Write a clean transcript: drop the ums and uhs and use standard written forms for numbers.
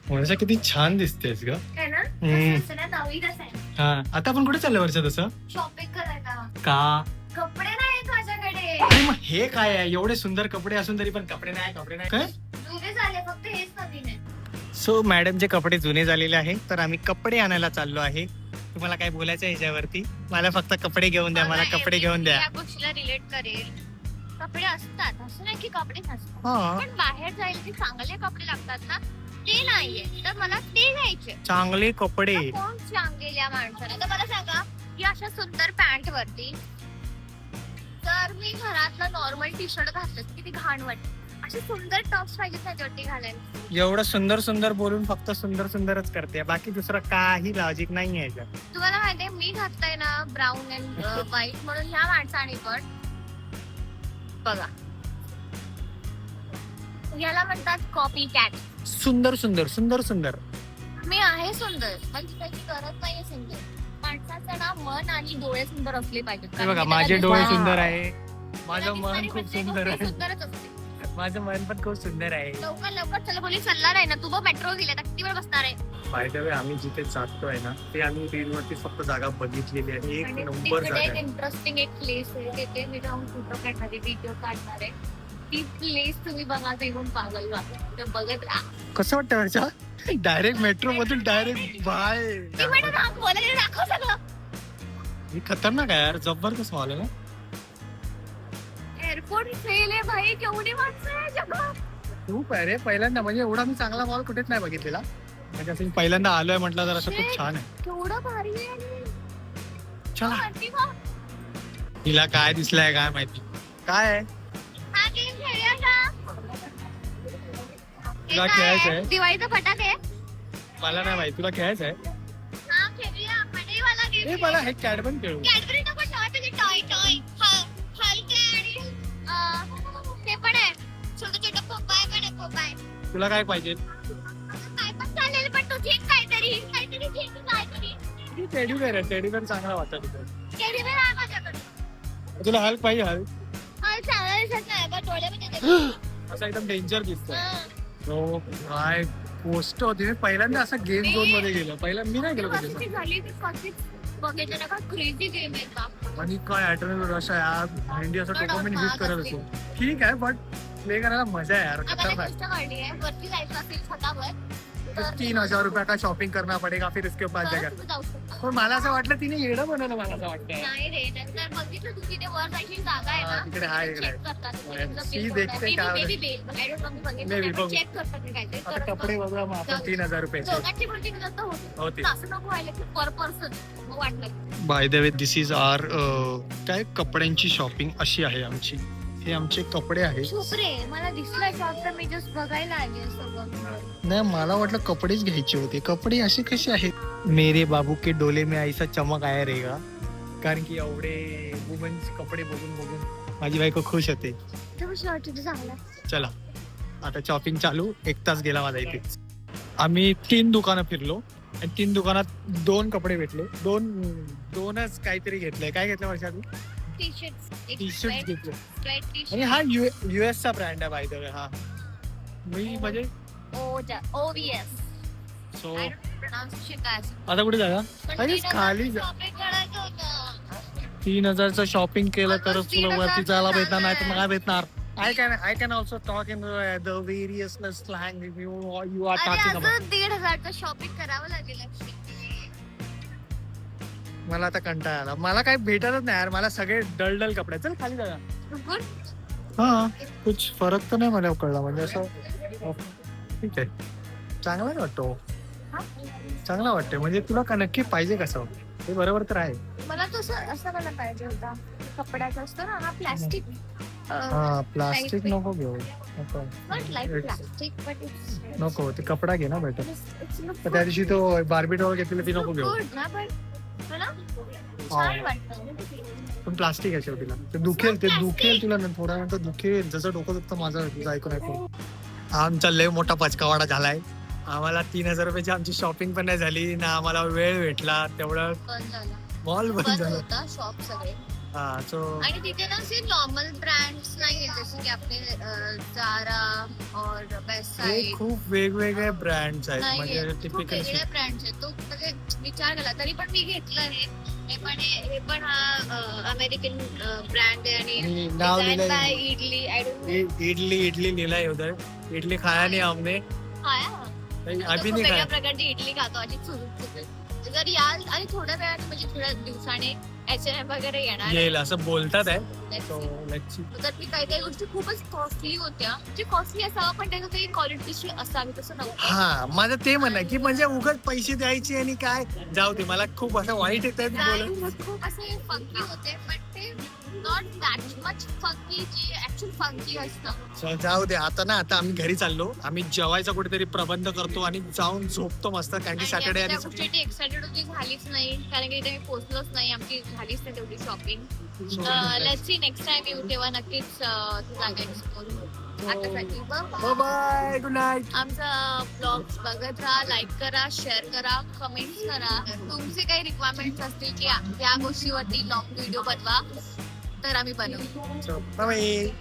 वर्षा किती छान दिसतेस ग. है ना? हम्म. असं ना नवीनच आहे. हा आता आपण कुठे चाललो वर्षा तसं शॉपिंग करायला. का? कपडे नाहीत माझ्याकडे. अरे मग हे काय आहे, एवढे सुंदर कपडे असून तरी पण कपडे नाही काय? जुने झाले फक्त हेच नवीन आहे. सो मॅडमचे कपडे जुने झालेले आहेत तर आम्ही कपडे आणायला चाललो आहे. तुम्हाला काय बोलायचं आहे ह्याच्यावरती? मला फक्त कपडे घेऊन द्या, मला कपडे घेऊन द्या. या गोष्टीला रिलेट करेल. कपडे असतात असं नाही की कपडे नसतात, हा पण बाहेर जायला जे चांगले कपडे लागतात ना ते नाहीये, तर मला ते घ्यायचे. चांगले कपडे. आता कोण सांगेल या माणसाला? तर मला सांगा की अशा सुंदर पॅन्ट वरती जर मी घरातलं नॉर्मल टी शर्ट घातलं तर किती घाण वाटत. असे सुंदर टॉप्स पाहिजेत त्याच्यावरती घालायला. एवढं सुंदर सुंदर बोलून फक्त सुंदर सुंदरच करते, बाकी दुसरं काही लॉजिक नाही आहे याच्यात. तुम्हाला माहितीये मी घातलंय ना ब्राऊन अँड व्हाईट, म्हणून ह्या माणसाने पण बघा याला म्हणतात कॉपी कॅट. सुंदर सुंदर सुंदर सुंदर. मी आहे सुंदर, म्हणजे त्याची गरज नाहीये सुंदर. माणसाचं ना मन आणि डोळे सुंदर असले पाहिजेत. हे बघा कारण माझे की डोळे त्याला सुंदर आहे, दिसतं. माझं त्याला मन दिसणारी खूप प्रत्येक सुंदर गोष्ट आहे, सुंदरच असते. माझं मन पण खूप सुंदर आहे. लवकर लवकर चला, बोली चालला नाही ना तू. बघ मेट्रो गेल्या किती वेळ बसणार आहे. बाय द वे आम्ही जिथे जातोय ना ते आम्ही रीलवरती फक्त जागा बघितलेली आहे. एक नंबर तिकडे जागा एक आहे. इंटरेस्टिंग एक प्लेस आहे, तिथे मी जाऊन फोटो काढणार आहे, व्हिडिओ काढणार आहे. ती प्लेस तुम्ही बघा, येऊन पागल व्हा. बघत राहा. कसं वाटतं वर्षा? डायरेक्ट मेट्रो मधून डायरेक्ट बाय. ती म्हणत बोलायला दाखव सगळं. ही खतरनाक आहे यार, जबरदस्त मॉल आहे ना. एअरपोर्ट फेल आहे भाई, केवढी माणसं आहे जगात. खूप आहे रे, पहिल्यांदा म्हणजे एवढा मी चांगला मॉल कुठेच नाही बघितलेला. म्हणजे असं मी पहिल्यांदा आलोय म्हटलं तर असं खूप छान आहे. केवढं भारी आहे. चला वरती बघ. हिला काय दिसलंय काय माहिती. काय आहे? हा गेम खेळूया का? तुला हे काय खेळायचं आहे? आहे? दिवाळीचा फटाके आहे. मला नाही माहिती, तुला खेळायचं आहे? हा खेळूया. मनेवाला गेम ए मला हे कॅट पण खेळू. कॅडबरी नको, टॉय टॉय टॉय हलके आणि ते पण आहे, छोटे छोटे पोपाय पण आहे. पोपाय तुला काय पाहिजे? काय पण चालेल, पण तू ठीक काहीतरी काहीतरी ठीक काहीतरी. टेडी बेअर आहे, टेडी बेअर चांगला वाटतं तिथे. कॅडबरी आहे माझ्याकडे. तुला हल्क पाहिजे? हल्क हा चांगला दिसत नाही बा, डोळ्यामध्ये असं एकदम डेंजर दिसतोय. हो काय पोस्ट होती. मी पहिल्यांदा असं गेम झोन मध्ये गेलो, पहिल्यांदा मी नाही गेलो कधी. कशी झाली ती कशी बघितलं ना का क्रेझी गेम आहे का. आणि काय ॲटोनॉमी रश आहे यार, भेंडी असं टोकोमेंट हिट करत असतो. ठीक आहे बट प्ले करायला मजा आहे यार, आता खतरनाक. गोष्ट काढली आहे, वरती जायचं असेल छतावर तर 3,000 रुपये का शॉपिंग करना पडेगा फिर इसके पास तर जगह. तुम्ही जाऊ शकता. पण मला असं वाटलं तिने येडं बनवलं, मला असं वाटतं. नाही रे, नंतर बघितलं तू तिथे वर जायची जागा आहे हा, ना, तिकडे आहे, इकडे चेक करतात. सी देखते काय Maybe बघू. चेक करतात ते काहीतरी. आता तर कपडे मग बघा मग आपण 3,000 रुपयाचे दोघांची गोष्टी जास्त होती. होते. असं नको व्हायला की पर पर्सन वाटलं. By the way this is our काय कपड्यांची शॉपिंग अशी आहे आमची. हे आमचे कपडे आहेत. चुप रे, मला दिसलं शॉप तर मी जस्ट बघायला आली असं बघ. नाही मला वाटलं कपडेच घ्यायचे होते. कपडे असे कसे आहेत? मेरे बाबू के डोले में ऐसा चमक आया रहेगा. कारण की एवढे वुमन्स कपडे बघून बघून माझी बायको खुश होते. शॉर्ट चांगला. चला आता शॉपिंग चालू. 1 तास गेला माझा इथे. आम्ही 3 दुकानं फिरलो आणि 3 दुकानात 2 कपडे भेटले. दोनच काहीतरी घेतलंय. काय घेतलं वर्षा तू? टी शर्ट टी शर्ट घेतले टी आणि हा US चा ब्रँड आहे बाय द वे. हा मी म्हणजे OVS. सो प्रोनाउन्सिएशन काय असेल? आता कुठे जागा? अरे खाली जा. शॉपिंग करायचं होतं. 3,000चं शॉपिंग केलं तर Almost तुला वरती 3,000 जायला भेटणार, नाही तर जाणार. मग काय भेटणार? I can also talk in the various slang you are अरे talking about. असं 1,500चं शॉपिंग करावं लागेल actually. मला आता कंटाळा आला. मला काही भेटतच नाही यार. मला सगळे डल कपडे. चल खाली जागा. Good. हा कुछ फरक तर नाही मला कळला. म्हणजे असं ठीक आहे, चांगलाच वाटतो. हा? चांगला वाटतंय. म्हणजे तुला का नक्की पाहिजे कसं? ते बरोबर तर आहे. मला तसं असं मला पाहिजे होता कपड्याचा असतो ना हा प्लास्टिक. हा प्लास्टिक नको घेऊ. नको not like plastic but it's नको ते कपडा घे ना बेटर. इट्स लुक तर त्या दिवशी तो बार्बी डॉल घेतलेली ती नको घेऊ. गुड ना, पण मला छान वाटतं. पण प्लास्टिक आहे शेवटीला. ते दुखेल, ते दुखेल तुला थोड्या नंतर दुखेल. जसं डोकं दुखतं माझं तुझं ऐकून ऐकून. आमचा लय मोठा पचकावाडा झालाय. आम्हाला 3,000 रुपयाची आमची शॉपिंग पण नाही झाली ना, आम्हाला वेळ भेटला तेवढं. बंद झाला. मॉल बंद बंद झाला. होता शॉप सगळे. हा सो आणि तिथे ना असे नॉर्मल ब्रँड्स नाही आहेत जसे की आपले जारा और बेस्ट हे साईड खूप वेगवेगळे ब्रँड्स आहेत नाही म्हणजे खूप टिपिकल वेगळे ब्रँड्स आहेत तो म्हणजे विचार केला तरी पण मी घेतलं हे पण हा अमेरिकन ब्रँड आहे आणि आणि नाव designed लिहिलंय. by idli I don't idli लिहिलाय उधर इडली खाया नाही हमने अभी नाही वेगळ्या खाया प्रकारची इडली खातो अशी चुरून जर याल आणि थोड्या वेळाने म्हणजे थोड्या दिवसाने H&M वगैरे येणार आहे. येईल असं बोलतात आहे Let's So, see. let's see. तर मी काही काही गोष्टी खूपच कॉस्टली होत्या म्हणजे कॉस्टली असावं पण त्याचं काही क्वालिटी असावी तसं नव्हतं हा माझं ते म्हणणं आहे की म्हणजे उगाच पैसे द्यायचे आणि काय जाऊ दे मला खूप असं वाईट येत बोलत Brands खूप असे फंकी होते पण ते नॉट दॅट मच फंकी जे ऍक्च्युअल फंकी असतं So, जाऊ दे आता ना आता आम्ही घरी चाललो आम्ही जेवायचा कुठेतरी प्रबंध करतो आणि जाऊन झोपतो मस्त कारण की सॅटर्डे आणि गोष्टी एक्साइटेड होती झालीच नाही कारण की इथे मी पोहोचलोच नाही आमची झालीच नाही तेवढी shopping let's see next time येऊ तेव्हा नक्कीच जागा एक्सप्लोर आतासाठी बाय बाय गुड नाईट आमचा ब्लॉग बघत राहा लाईक करा शेअर करा कमेंट्स करा तुमचे काही रिक्वायरमेंट्स असतील की या गोष्टीवरती लॉंग व्हिडिओ बनवा तर आम्ही बनवू बाय